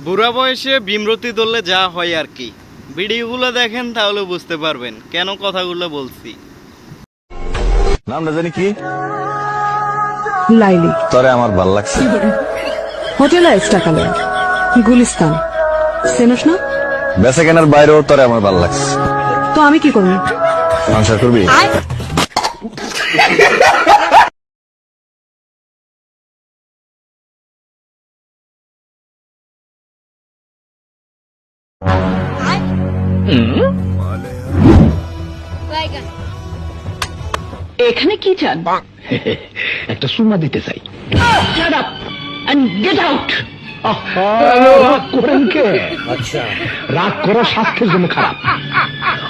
বুড়া বয়সে বিমরতি ধরলে যা হয় আর কি। ভিডিওগুলো দেখেন তাহলে বুঝতে পারবেন কেন কথাগুলো বলছি। নামটা জানি কি? লাইলি। তরে আমার ভাল লাগছে। হোটেল স্টাকালে গুলিস্তান চেনস না? বেচা কেনার বাইরেও তরে আমার ভাল লাগছে। তো আমি কি করবো? সংসার করবি? এখানে কি চান? একটা সুমা দিতে চাই। Shut up and get out! রাগ করেন কে? আচ্ছা, রাগ করা স্বাস্থ্যের জন্য খারাপ।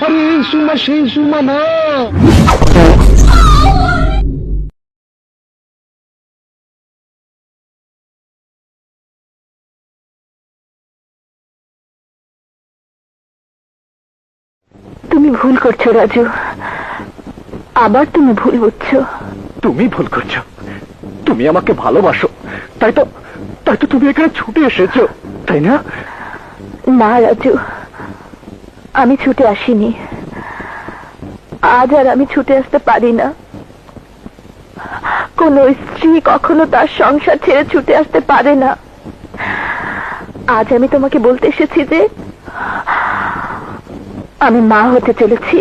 আরে এই সুমা সেই সুমা না। তুমি ভুল করছো রাজু, আবার তুমি ভুল বুঝছো। তুমি ভুল করছো। তুমি আমাকে ভালোবাসো, তাই তো তুমি এখানে ছুটে এসেছো, তাই না? না রাজু, আমি ছুটে আসিনি। আজ আর আমি ছুটে আসতে পারি না। কোন স্ত্রী কখনো তার সংসার ছেড়ে ছুটে আসতে পারে না। আজ আমি তোমাকে বলতে এসেছি যে আমি মা হতে চলেছি।